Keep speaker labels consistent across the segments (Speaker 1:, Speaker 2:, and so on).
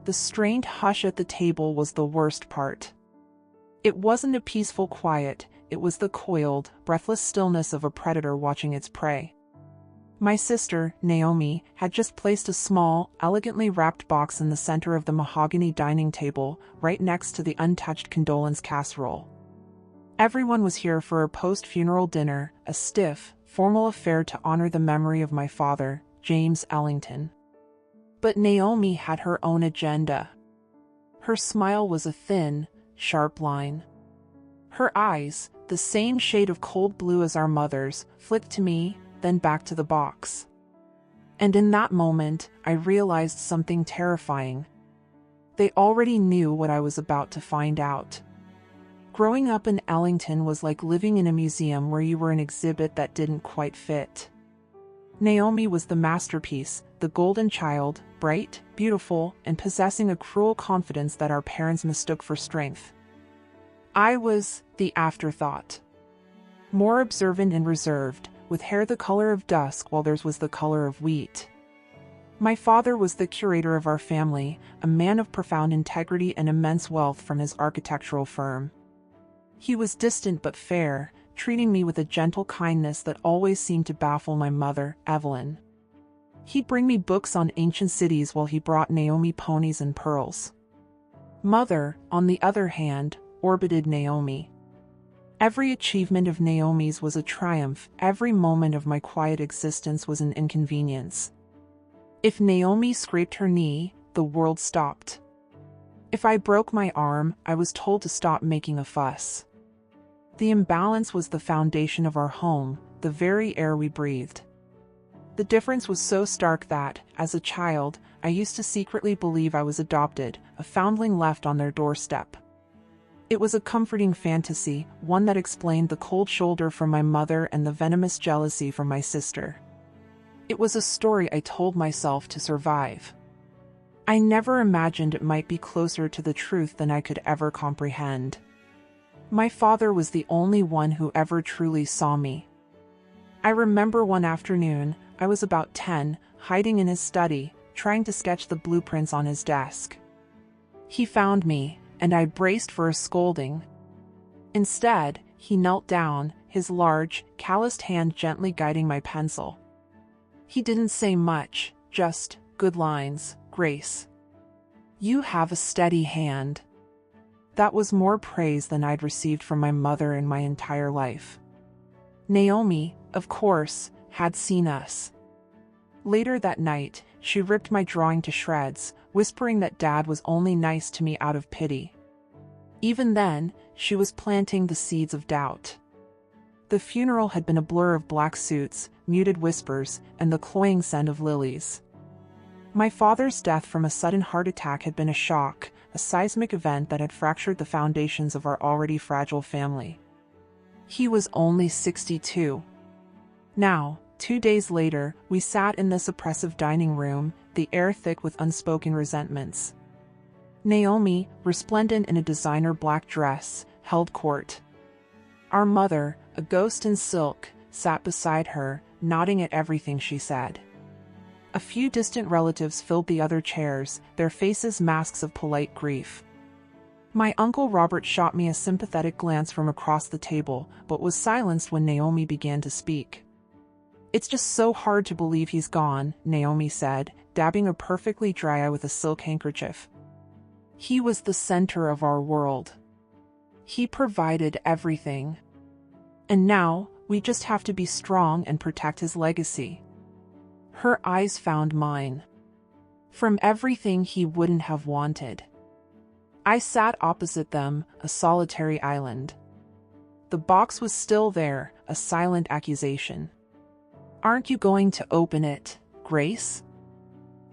Speaker 1: The strained hush at the table was the worst part. It wasn't a peaceful quiet, it was the coiled, breathless stillness of a predator watching its prey. My sister, Naomi, had just placed a small, elegantly wrapped box in the center of the mahogany dining table, right next to the untouched condolence casserole. Everyone was here for a post-funeral dinner, a stiff, formal affair to honor the memory of my father, James Ellington. But Naomi had her own agenda. Her smile was a thin, sharp line. Her eyes, the same shade of cold blue as our mother's, flicked to me, then back to the box. And in that moment, I realized something terrifying. They already knew what I was about to find out. Growing up in Ellington was like living in a museum where you were an exhibit that didn't quite fit. Naomi was the masterpiece, the golden child, bright, beautiful, and possessing a cruel confidence that our parents mistook for strength. I was the afterthought. More observant and reserved, with hair the color of dusk while theirs was the color of wheat. My father was the curator of our family, a man of profound integrity and immense wealth from his architectural firm. He was distant but fair, treating me with a gentle kindness that always seemed to baffle my mother, Evelyn. He'd bring me books on ancient cities while he brought Naomi ponies and pearls. Mother, on the other hand, orbited Naomi. Every achievement of Naomi's was a triumph, every moment of my quiet existence was an inconvenience. If Naomi scraped her knee, the world stopped. If I broke my arm, I was told to stop making a fuss. The imbalance was the foundation of our home, the very air we breathed. The difference was so stark that, as a child, I used to secretly believe I was adopted, a foundling left on their doorstep. It was a comforting fantasy, one that explained the cold shoulder from my mother and the venomous jealousy from my sister. It was a story I told myself to survive. I never imagined it might be closer to the truth than I could ever comprehend. My father was the only one who ever truly saw me. I remember one afternoon, I was about 10, hiding in his study, trying to sketch the blueprints on his desk. He found me, and I braced for a scolding. Instead, he knelt down, his large, calloused hand gently guiding my pencil. He didn't say much, just, "Good lines, Grace. You have a steady hand." That was more praise than I'd received from my mother in my entire life. Naomi, of course, had seen us. Later that night, she ripped my drawing to shreds, whispering that Dad was only nice to me out of pity. Even then, she was planting the seeds of doubt. The funeral had been a blur of black suits, muted whispers, and the cloying scent of lilies. My father's death from a sudden heart attack had been a shock, a seismic event that had fractured the foundations of our already fragile family. He was only 62. Now, 2 days later, we sat in this oppressive dining room, the air thick with unspoken resentments. Naomi, resplendent in a designer black dress, held court. Our mother, a ghost in silk, sat beside her, nodding at everything she said. A few distant relatives filled the other chairs, their faces masks of polite grief. My Uncle Robert shot me a sympathetic glance from across the table, but was silenced when Naomi began to speak. "It's just so hard to believe he's gone," Naomi said, dabbing a perfectly dry eye with a silk handkerchief. "He was the center of our world. He provided everything. And now, we just have to be strong and protect his legacy." Her eyes found mine. From everything he wouldn't have wanted. I sat opposite them, a solitary island. The box was still there, a silent accusation. "Aren't you going to open it, Grace?"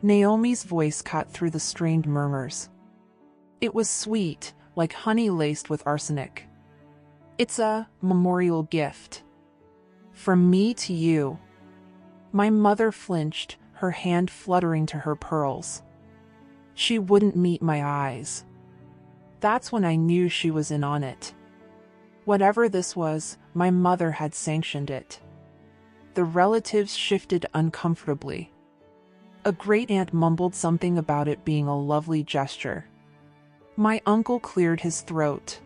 Speaker 1: Naomi's voice cut through the strained murmurs. It was sweet, like honey laced with arsenic. "It's a memorial gift. From me to you." My mother flinched, her hand fluttering to her pearls. She wouldn't meet my eyes. That's when I knew she was in on it. Whatever this was, my mother had sanctioned it. The relatives shifted uncomfortably. A great-aunt mumbled something about it being a lovely gesture. My uncle cleared his throat.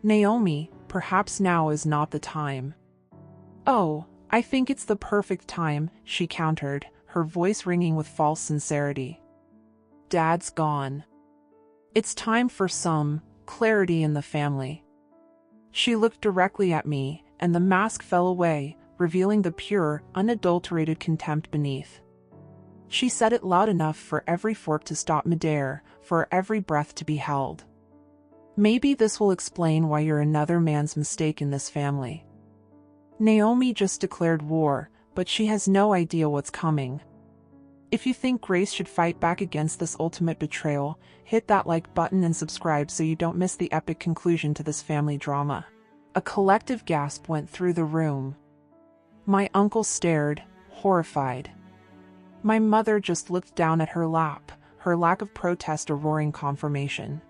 Speaker 1: Naomi, perhaps now is not the time. Oh, I think it's the perfect time, she countered, her voice ringing with false sincerity. Dad's gone. It's time for some clarity in the family. She looked directly at me, and the mask fell away, revealing the pure, unadulterated contempt beneath. She said it loud enough for every fork to stop midair, for every breath to be held. Maybe this will explain why you're another man's mistake in this family. Naomi just declared war, but she has no idea what's coming. If you think Grace should fight back against this ultimate betrayal, hit that like button and subscribe so you don't miss the epic conclusion to this family drama. A collective gasp went through the room. My uncle stared, horrified. My mother just looked down at her lap, her lack of protest a roaring confirmation.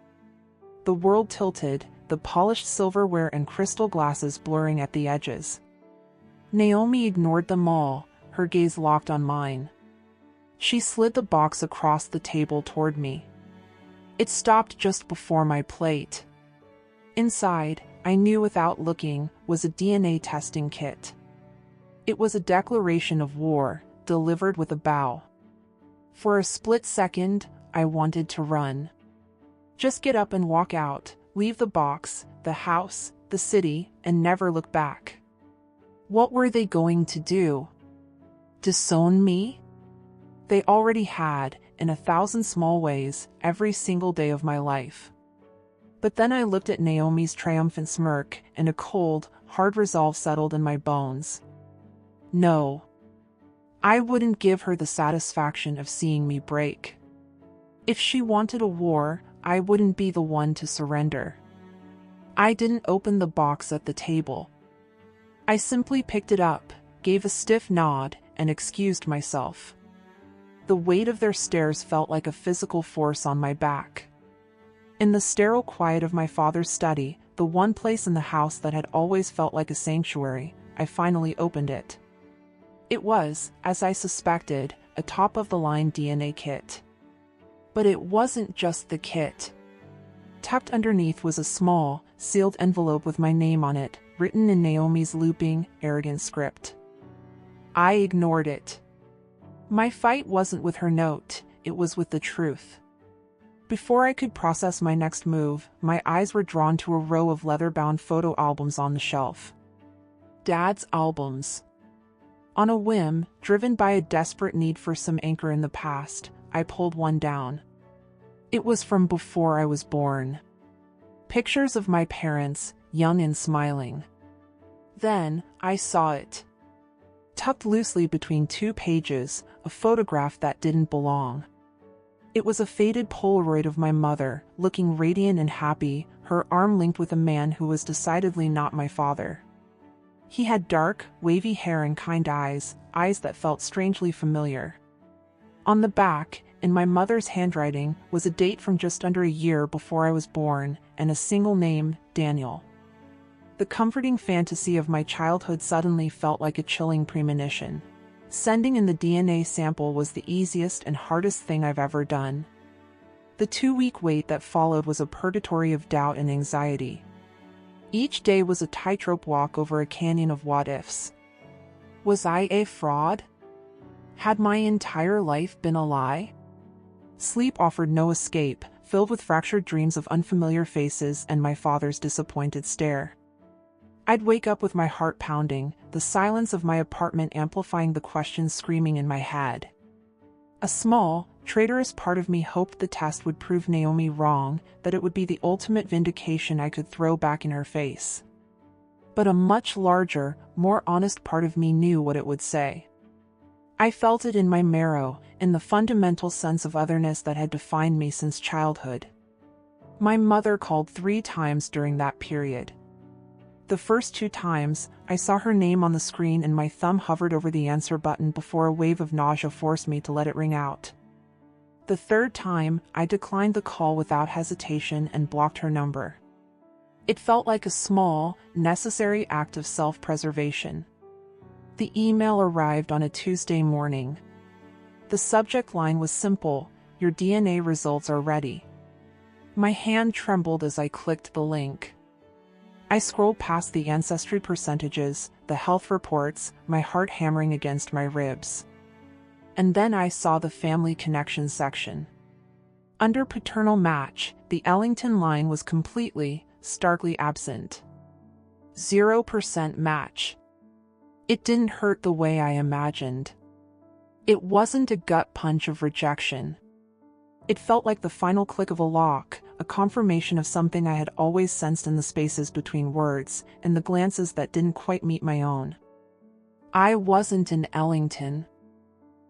Speaker 1: The world tilted, the polished silverware and crystal glasses blurring at the edges. Naomi ignored them all, her gaze locked on mine. She slid the box across the table toward me. It stopped just before my plate. Inside, I knew without looking, was a DNA testing kit. It was a declaration of war, delivered with a bow. For a split second, I wanted to run. Just get up and walk out, leave the box, the house, the city, and never look back. What were they going to do? Disown me? They already had, in 1,000 small ways, every single day of my life. But then I looked at Naomi's triumphant smirk, and a cold, hard resolve settled in my bones. No. I wouldn't give her the satisfaction of seeing me break. If she wanted a war, I wouldn't be the one to surrender. I didn't open the box at the table. I simply picked it up, gave a stiff nod, and excused myself. The weight of their stares felt like a physical force on my back. In the sterile quiet of my father's study, the one place in the house that had always felt like a sanctuary, I finally opened it. It was, as I suspected, a top-of-the-line DNA kit. But it wasn't just the kit. Tucked underneath was a small, sealed envelope with my name on it, written in Naomi's looping, arrogant script. I ignored it. My fight wasn't with her note, it was with the truth. Before I could process my next move, my eyes were drawn to a row of leather-bound photo albums on the shelf. Dad's albums. On a whim, driven by a desperate need for some anchor in the past, I pulled one down. It was from before I was born. Pictures of my parents, young and smiling. Then, I saw it. Tucked loosely between 2 pages, a photograph that didn't belong. It was a faded Polaroid of my mother, looking radiant and happy, her arm linked with a man who was decidedly not my father. He had dark, wavy hair and kind eyes, eyes that felt strangely familiar. On the back, in my mother's handwriting, was a date from just under a year before I was born, and a single name, Daniel. The comforting fantasy of my childhood suddenly felt like a chilling premonition. Sending in the DNA sample was the easiest and hardest thing I've ever done. The 2-week wait that followed was a purgatory of doubt and anxiety. Each day was a tightrope walk over a canyon of what-ifs. Was I a fraud? Had my entire life been a lie? Sleep offered no escape, filled with fractured dreams of unfamiliar faces and my father's disappointed stare. I'd wake up with my heart pounding, the silence of my apartment amplifying the questions screaming in my head. A small, traitorous part of me hoped the test would prove Naomi wrong, that it would be the ultimate vindication I could throw back in her face. But a much larger, more honest part of me knew what it would say. I felt it in my marrow, in the fundamental sense of otherness that had defined me since childhood. My mother called 3 times during that period. The first 2 times, I saw her name on the screen and my thumb hovered over the answer button before a wave of nausea forced me to let it ring out. The 3rd time, I declined the call without hesitation and blocked her number. It felt like a small, necessary act of self-preservation. The email arrived on a Tuesday morning. The subject line was simple: your DNA results are ready. My hand trembled as I clicked the link. I scrolled past the ancestry percentages, the health reports, my heart hammering against my ribs. And then I saw the family connections section. Under paternal match, the Ellington line was completely, starkly absent. 0% match. It didn't hurt the way I imagined. It wasn't a gut punch of rejection. It felt like the final click of a lock, a confirmation of something I had always sensed in the spaces between words, and the glances that didn't quite meet my own. I wasn't an Ellington.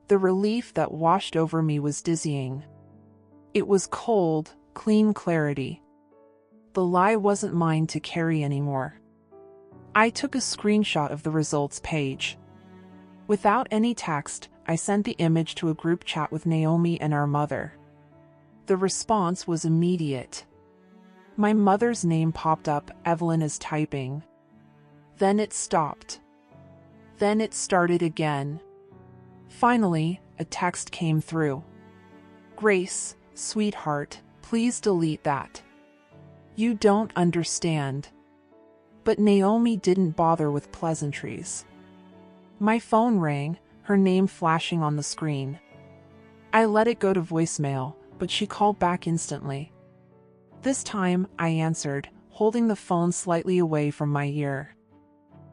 Speaker 1: The relief that washed over me was dizzying. It was cold, clean clarity. The lie wasn't mine to carry anymore. I took a screenshot of the results page. Without any text, I sent the image to a group chat with Naomi and our mother. The response was immediate. My mother's name popped up, Evelyn is typing. Then it stopped. Then it started again. Finally, a text came through. Grace, sweetheart, please delete that. You don't understand. But Naomi didn't bother with pleasantries. My phone rang, her name flashing on the screen. I let it go to voicemail, but she called back instantly. This time, I answered, holding the phone slightly away from my ear.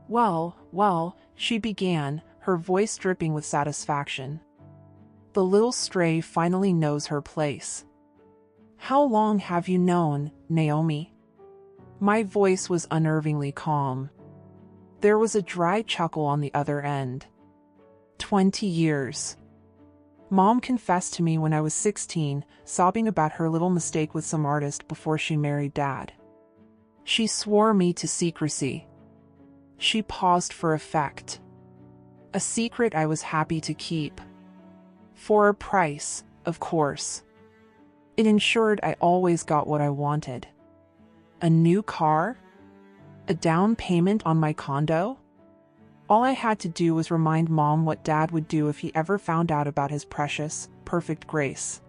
Speaker 1: Well, she began, her voice dripping with satisfaction. The little stray finally knows her place. How long have you known, Naomi? My voice was unnervingly calm. There was a dry chuckle on the other end. 20 years. Mom confessed to me when I was 16, sobbing about her little mistake with some artist before she married Dad. She swore me to secrecy. She paused for effect. A secret I was happy to keep. For a price, of course. It ensured I always got what I wanted. A new car? A down payment on my condo? All I had to do was remind Mom what Dad would do if he ever found out about his precious, perfect Grace.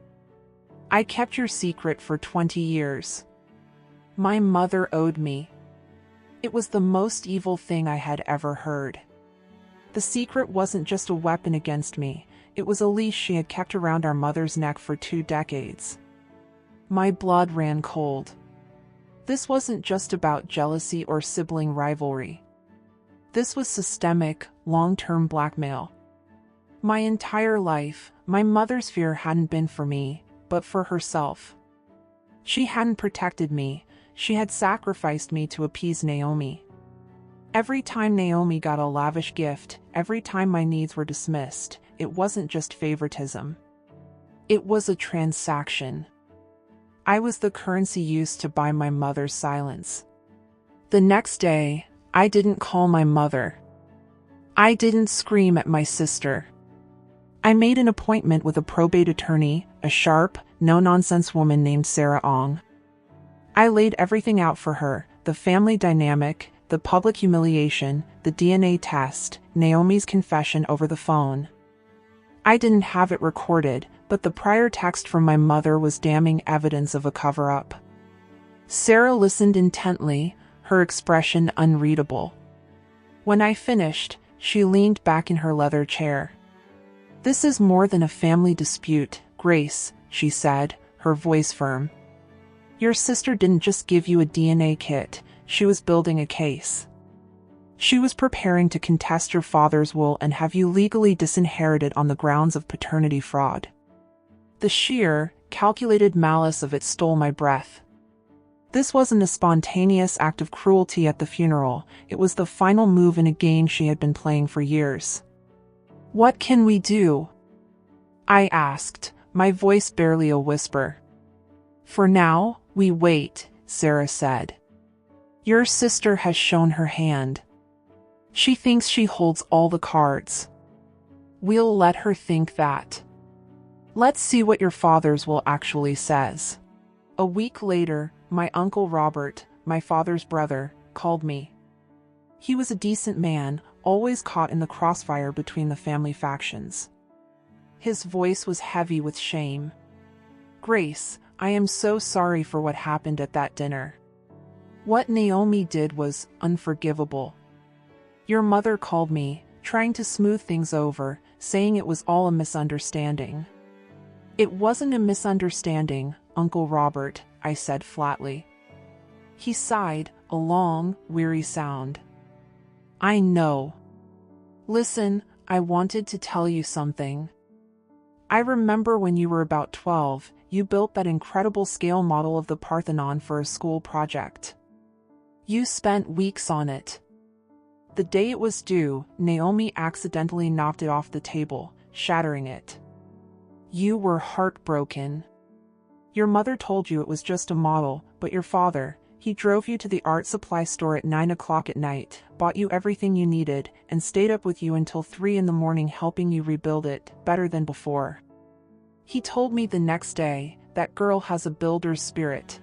Speaker 1: I kept your secret for 20 years. My mother owed me. It was the most evil thing I had ever heard. The secret wasn't just a weapon against me, it was a leash she had kept around our mother's neck for 2 decades. My blood ran cold. This wasn't just about jealousy or sibling rivalry. This was systemic, long-term blackmail. My entire life, my mother's fear hadn't been for me, but for herself. She hadn't protected me, she had sacrificed me to appease Naomi. Every time Naomi got a lavish gift, every time my needs were dismissed, it wasn't just favoritism. It was a transaction. I was the currency used to buy my mother's silence. The next day, I didn't call my mother. I didn't scream at my sister. I made an appointment with a probate attorney, a sharp, no-nonsense woman named Sarah Ong. I laid everything out for her, the family dynamic, the public humiliation, the DNA test, Naomi's confession over the phone. I didn't have it recorded, but the prior text from my mother was damning evidence of a cover-up. Sarah listened intently, her expression unreadable. When I finished, she leaned back in her leather chair. This is more than a family dispute, Grace, she said, her voice firm. Your sister didn't just give you a DNA kit, she was building a case. She was preparing to contest your father's will and have you legally disinherited on the grounds of paternity fraud. The sheer, calculated malice of it stole my breath. This wasn't a spontaneous act of cruelty at the funeral, it was the final move in a game she had been playing for years. What can we do? I asked, my voice barely a whisper. For now, we wait, Sarah said. Your sister has shown her hand. She thinks she holds all the cards. We'll let her think that. Let's see what your father's will actually says. A week later, my uncle Robert, my father's brother, called me. He was a decent man, always caught in the crossfire between the family factions. His voice was heavy with shame. Grace, I am so sorry for what happened at that dinner. What Naomi did was unforgivable. Your mother called me, trying to smooth things over, saying it was all a misunderstanding. It wasn't a misunderstanding, Uncle Robert, I said flatly. He sighed, a long, weary sound. I know. Listen, I wanted to tell you something. I remember when you were about 12, you built that incredible scale model of the Parthenon for a school project. You spent weeks on it. The day it was due, Naomi accidentally knocked it off the table, shattering it. You were heartbroken. Your mother told you it was just a model, but your father, he drove you to the art supply store at 9 o'clock at night, bought you everything you needed, and stayed up with you until 3 in the morning helping you rebuild it, better than before. He told me the next day, that girl has a builder's spirit.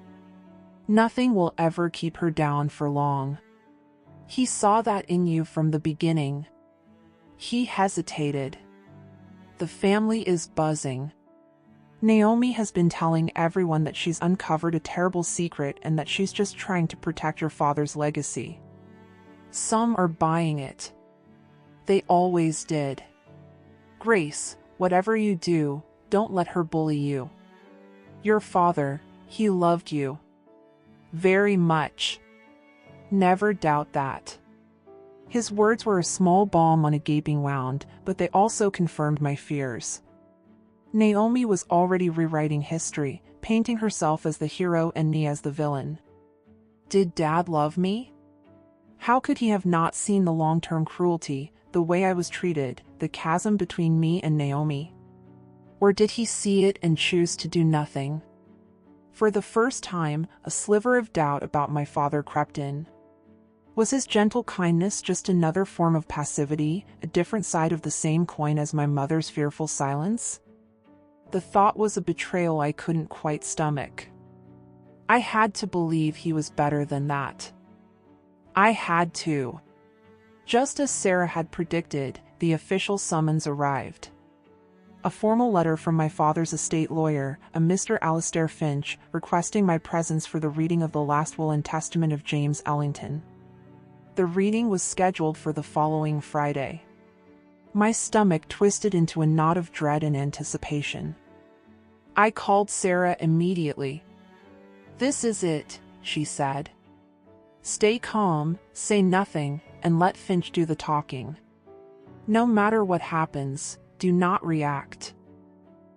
Speaker 1: Nothing will ever keep her down for long. He saw that in you from the beginning. He hesitated. The family is buzzing. Naomi has been telling everyone that she's uncovered a terrible secret and that she's just trying to protect your father's legacy. Some are buying it. They always did. Grace, whatever you do, don't let her bully you. Your father, he loved you. Very much. Never doubt that. His words were a small balm on a gaping wound, but they also confirmed my fears. Naomi was already rewriting history, painting herself as the hero and me as the villain. Did Dad love me? How could he have not seen the long-term cruelty, the way I was treated, the chasm between me and Naomi? Or did he see it and choose to do nothing? For the first time, a sliver of doubt about my father crept in. Was his gentle kindness just another form of passivity, a different side of the same coin as my mother's fearful silence? The thought was a betrayal I couldn't quite stomach. I had to believe he was better than that. I had to. Just as Sarah had predicted, the official summons arrived. A formal letter from my father's estate lawyer, a Mr. Alistair Finch, requesting my presence for the reading of the last will and testament of James Ellington. The reading was scheduled for the following Friday. My stomach twisted into a knot of dread and anticipation. I called Sarah immediately. This is it, she said. Stay calm, say nothing, and let Finch do the talking. No matter what happens, do not react.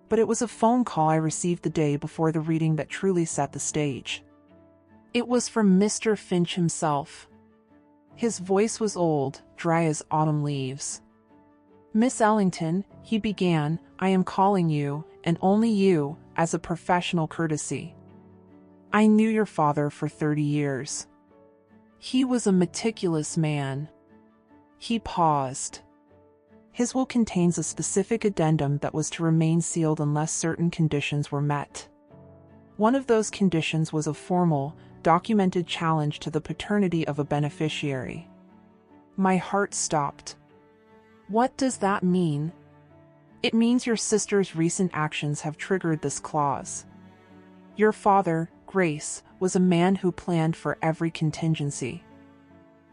Speaker 1: But it was a phone call I received the day before the reading that truly set the stage. It was from Mr. Finch himself. His voice was old, dry as autumn leaves. Miss Ellington, he began, I am calling you, and only you, as a professional courtesy. I knew your father for 30 years. He was a meticulous man. He paused. His will contains a specific addendum that was to remain sealed unless certain conditions were met. One of those conditions was a formal, documented challenge to the paternity of a beneficiary. My heart stopped. What does that mean? It means your sister's recent actions have triggered this clause. Your father, Grace, was a man who planned for every contingency.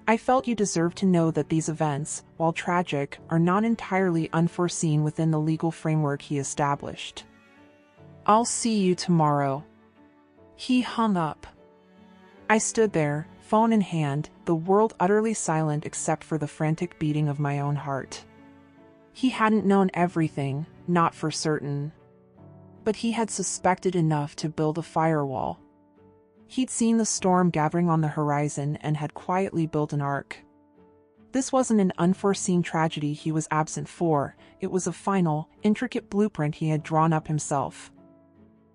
Speaker 1: I felt you deserved to know that these events, while tragic, are not entirely unforeseen within the legal framework he established. I'll see you tomorrow. He hung up. I stood there, phone in hand, the world utterly silent except for the frantic beating of my own heart. He hadn't known everything, not for certain. But he had suspected enough to build a firewall. He'd seen the storm gathering on the horizon and had quietly built an ark. This wasn't an unforeseen tragedy he was absent for, it was a final, intricate blueprint he had drawn up himself.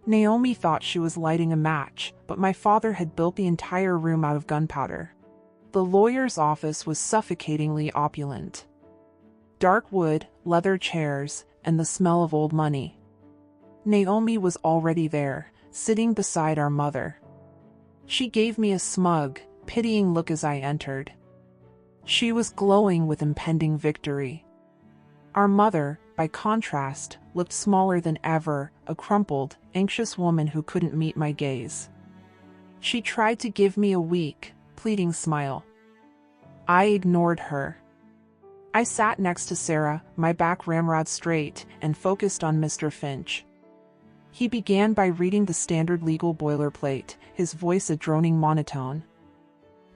Speaker 1: Naomi thought she was lighting a match, but my father had built the entire room out of gunpowder. The lawyer's office was suffocatingly opulent. Dark wood, leather chairs, and the smell of old money. Naomi was already there, sitting beside our mother. She gave me a smug, pitying look as I entered. She was glowing with impending victory. Our mother, by contrast, looked smaller than ever, a crumpled, anxious woman who couldn't meet my gaze. She tried to give me a weak, pleading smile. I ignored her. I sat next to Sarah, my back ramrod straight, and focused on Mr. Finch. He began by reading the standard legal boilerplate, his voice a droning monotone.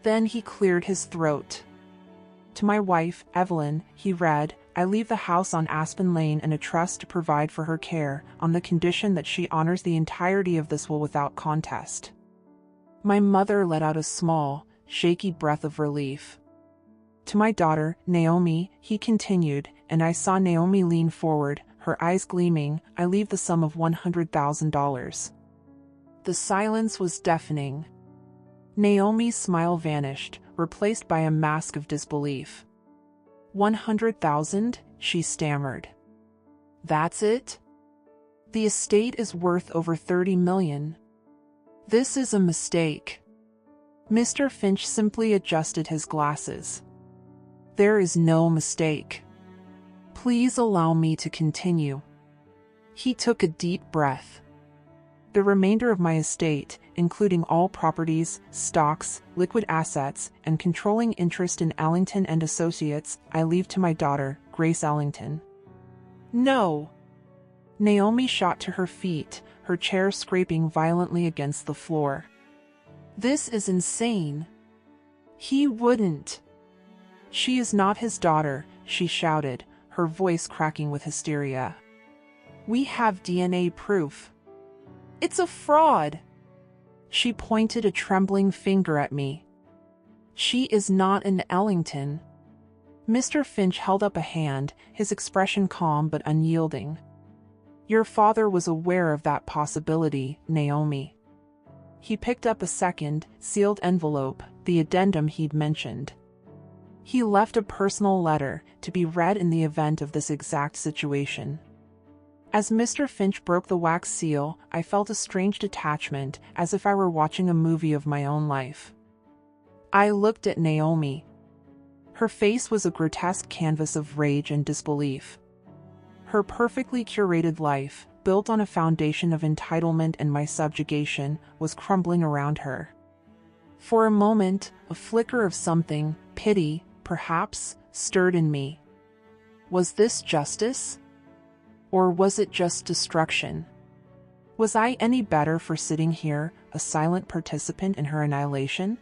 Speaker 1: Then he cleared his throat. To my wife, Evelyn, he read, I leave the house on Aspen Lane and a trust to provide for her care, on the condition that she honors the entirety of this will without contest. My mother let out a small, shaky breath of relief. To my daughter, Naomi, he continued, and I saw Naomi lean forward, her eyes gleaming, I leave the sum of $100,000. The silence was deafening. Naomi's smile vanished, replaced by a mask of disbelief. 100,000, she stammered. That's it? The estate is worth over 30 million. This is a mistake. Mr. Finch simply adjusted his glasses. There is no mistake. Please allow me to continue. He took a deep breath. The remainder of my estate, including all properties, stocks, liquid assets, and controlling interest in Ellington and Associates, I leave to my daughter, Grace Ellington. No! Naomi shot to her feet, her chair scraping violently against the floor. This is insane. He wouldn't. She is not his daughter, she shouted, her voice cracking with hysteria. We have DNA proof. It's a fraud. She pointed a trembling finger at me. She is not an Ellington. Mr. Finch held up a hand, his expression calm but unyielding. Your father was aware of that possibility, Naomi. He picked up a second, sealed envelope, the addendum he'd mentioned. He left a personal letter, to be read in the event of this exact situation. As Mr. Finch broke the wax seal, I felt a strange detachment, as if I were watching a movie of my own life. I looked at Naomi. Her face was a grotesque canvas of rage and disbelief. Her perfectly curated life, built on a foundation of entitlement and my subjugation, was crumbling around her. For a moment, a flicker of something, pity, perhaps, stirred in me. Was this justice? Or was it just destruction? Was I any better for sitting here, a silent participant in her annihilation?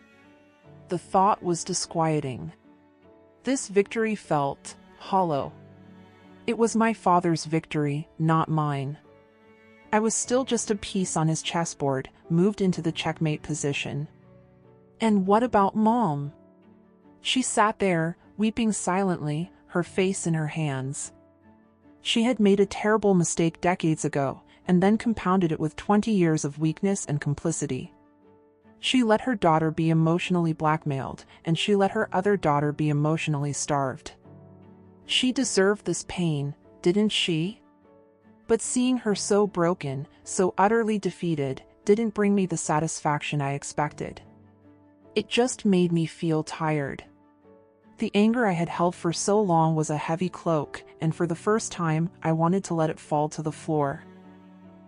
Speaker 1: The thought was disquieting. This victory felt hollow. It was my father's victory, not mine. I was still just a piece on his chessboard, moved into the checkmate position. And what about Mom? She sat there, weeping silently, her face in her hands. She had made a terrible mistake decades ago, and then compounded it with 20 years of weakness and complicity. She let her daughter be emotionally blackmailed, and she let her other daughter be emotionally starved. She deserved this pain, didn't she? But seeing her so broken, so utterly defeated, didn't bring me the satisfaction I expected. It just made me feel tired. The anger I had held for so long was a heavy cloak, and for the first time, I wanted to let it fall to the floor.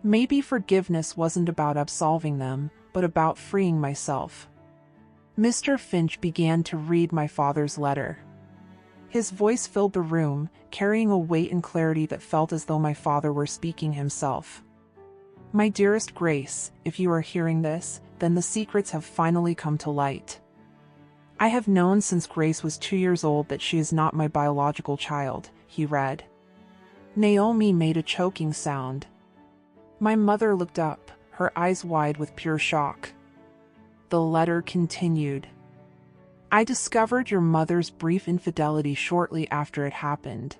Speaker 1: Maybe forgiveness wasn't about absolving them, but about freeing myself. Mr. Finch began to read my father's letter. His voice filled the room, carrying a weight and clarity that felt as though my father were speaking himself. My dearest Grace, if you are hearing this, then the secrets have finally come to light. I have known since Grace was 2 years old that she is not my biological child, he read. Naomi made a choking sound. My mother looked up, her eyes wide with pure shock. The letter continued. I discovered your mother's brief infidelity shortly after it happened.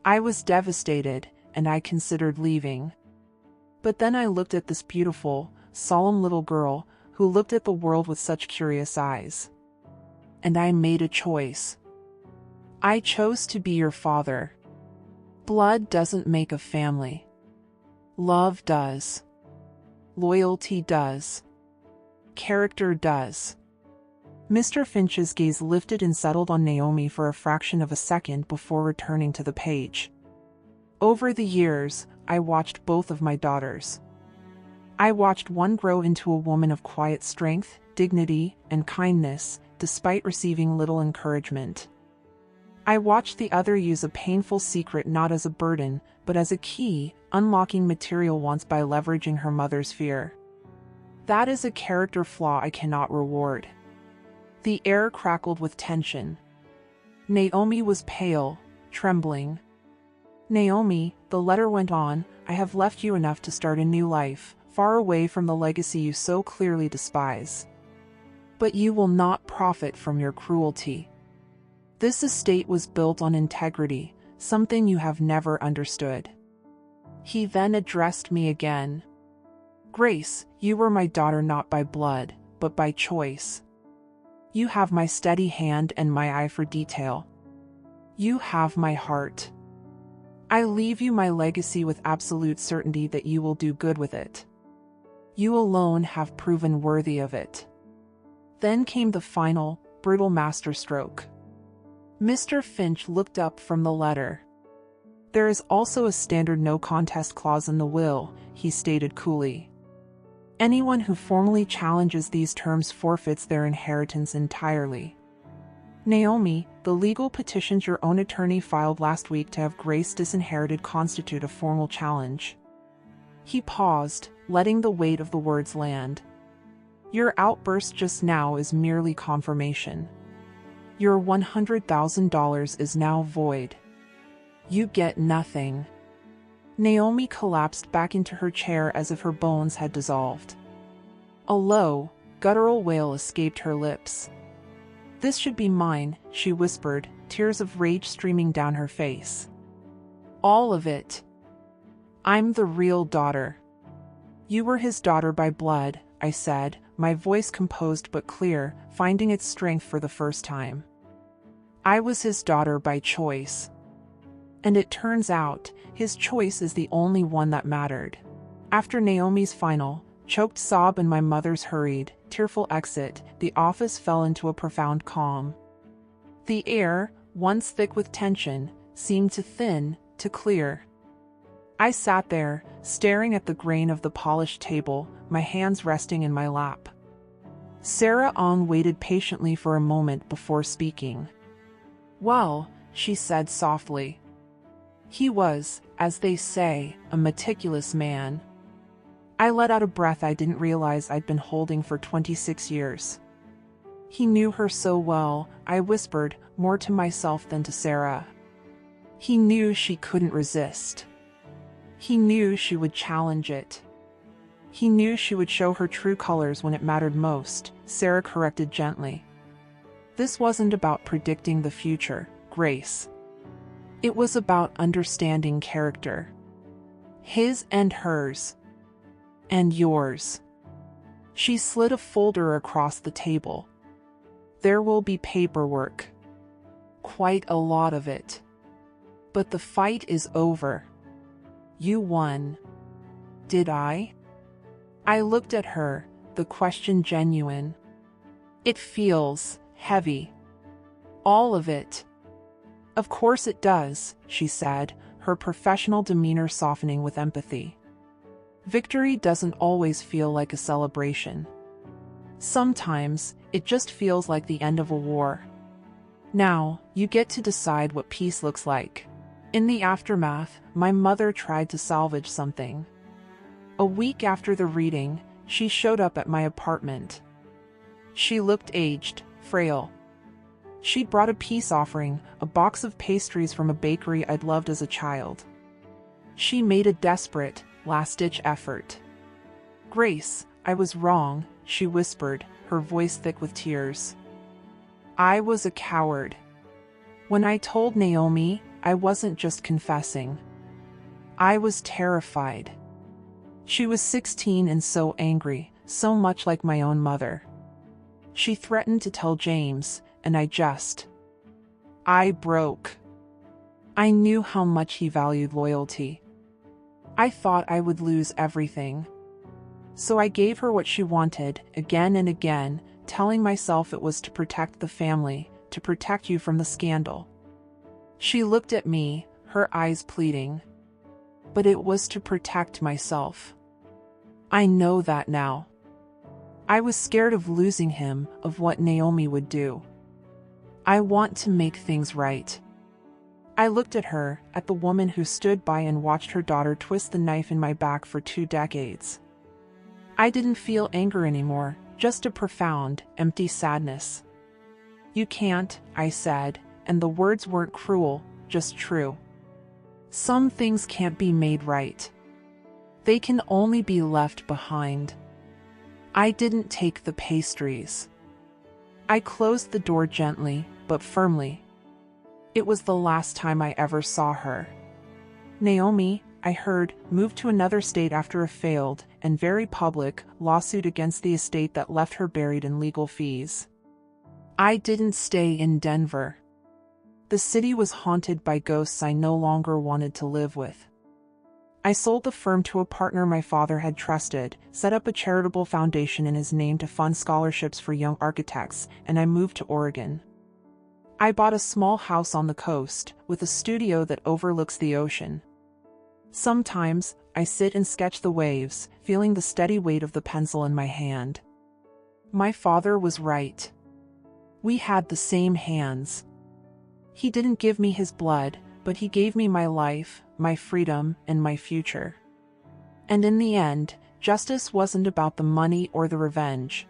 Speaker 1: I was devastated, and I considered leaving. But then I looked at this beautiful, solemn little girl, who looked at the world with such curious eyes. And I made a choice. I chose to be your father. Blood doesn't make a family. Love does. Loyalty does. Character does. Mr. Finch's gaze lifted and settled on Naomi for a fraction of a second before returning to the page. Over the years, I watched both of my daughters. I watched one grow into a woman of quiet strength, dignity, and kindness, despite receiving little encouragement. I watched the other use a painful secret not as a burden, but as a key, unlocking material wants by leveraging her mother's fear. That is a character flaw I cannot reward. The air crackled with tension. Naomi was pale, trembling. Naomi, the letter went on, I have left you enough to start a new life, far away from the legacy you so clearly despise. But you will not profit from your cruelty. This estate was built on integrity, something you have never understood. He then addressed me again. Grace, you were my daughter not by blood, but by choice. You have my steady hand and my eye for detail. You have my heart. I leave you my legacy with absolute certainty that you will do good with it. You alone have proven worthy of it. Then came the final, brutal masterstroke. Mr. Finch looked up from the letter. There is also a standard no contest clause in the will, he stated coolly. Anyone who formally challenges these terms forfeits their inheritance entirely. Naomi, the legal petitions your own attorney filed last week to have Grace disinherited constitute a formal challenge. He paused, letting the weight of the words land. Your outburst just now is merely confirmation. Your $100,000 is now void. You get nothing. Naomi collapsed back into her chair as if her bones had dissolved. A low, guttural wail escaped her lips. This should be mine, she whispered, tears of rage streaming down her face. All of it. I'm the real daughter. You were his daughter by blood, I said, my voice composed but clear, finding its strength for the first time. I was his daughter by choice. And it turns out, his choice is the only one that mattered. After Naomi's final, choked sob and my mother's hurried, tearful exit, the office fell into a profound calm. The air, once thick with tension, seemed to thin, to clear. I sat there, staring at the grain of the polished table, my hands resting in my lap. Sarah Ong waited patiently for a moment before speaking. Well, she said softly. He was, as they say, a meticulous man. I let out a breath I didn't realize I'd been holding for 26 years. He knew her so well, I whispered, more to myself than to Sarah. He knew she couldn't resist. He knew she would challenge it. He knew she would show her true colors when it mattered most, Sarah corrected gently. This wasn't about predicting the future, Grace. It was about understanding character. His and hers. And yours. She slid a folder across the table. There will be paperwork. Quite a lot of it. But the fight is over. You won. Did I? I looked at her, the question genuine. It feels heavy. All of it. Of course it does, she said, her professional demeanor softening with empathy. Victory doesn't always feel like a celebration. Sometimes, it just feels like the end of a war. Now, you get to decide what peace looks like. In the aftermath, my mother tried to salvage something. A week after the reading, she showed up at my apartment. She looked aged, frail. She'd brought a peace offering, a box of pastries from a bakery I'd loved as a child. She made a desperate, last-ditch effort. Grace, I was wrong, she whispered, her voice thick with tears. I was a coward. When I told Naomi, I wasn't just confessing. I was terrified. She was 16 and so angry, so much like my own mother. She threatened to tell James, and I broke. I knew how much he valued loyalty. I thought I would lose everything. So I gave her what she wanted, again and again, telling myself it was to protect the family, to protect you from the scandal. She looked at me, her eyes pleading. but it was to protect myself. I know that now. I was scared of losing him, of what Naomi would do. I want to make things right. I looked at her, at the woman who stood by and watched her daughter twist the knife in my back for 2 decades. I didn't feel anger anymore, just a profound, empty sadness. "You can't," I said, and the words weren't cruel, just true. "Some things can't be made right. They can only be left behind." I didn't take the pastries. I closed the door gently, but firmly. It was the last time I ever saw her. Naomi, I heard, moved to another state after a failed, and very public, lawsuit against the estate that left her buried in legal fees. I didn't stay in Denver. The city was haunted by ghosts I no longer wanted to live with. I sold the firm to a partner my father had trusted, set up a charitable foundation in his name to fund scholarships for young architects, and I moved to Oregon. I bought a small house on the coast, with a studio that overlooks the ocean. Sometimes, I sit and sketch the waves, feeling the steady weight of the pencil in my hand. My father was right. We had the same hands. He didn't give me his blood, but he gave me my life, my freedom, and my future. And in the end, justice wasn't about the money or the revenge.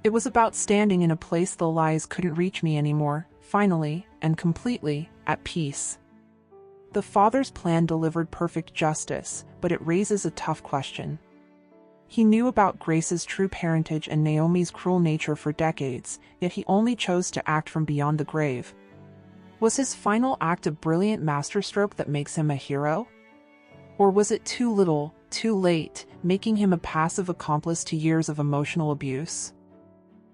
Speaker 1: It was about standing in a place the lies couldn't reach me anymore, finally, and completely, at peace. The Father's plan delivered perfect justice, but it raises a tough question. He knew about Grace's true parentage and Naomi's cruel nature for decades, yet he only chose to act from beyond the grave. Was his final act a brilliant masterstroke that makes him a hero? Or was it too little, too late, making him a passive accomplice to years of emotional abuse?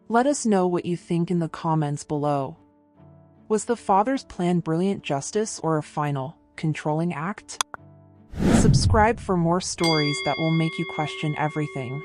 Speaker 1: Let us know what you think in the comments below. Was the Father's plan brilliant justice or a final, controlling act? Subscribe for more stories that will make you question everything.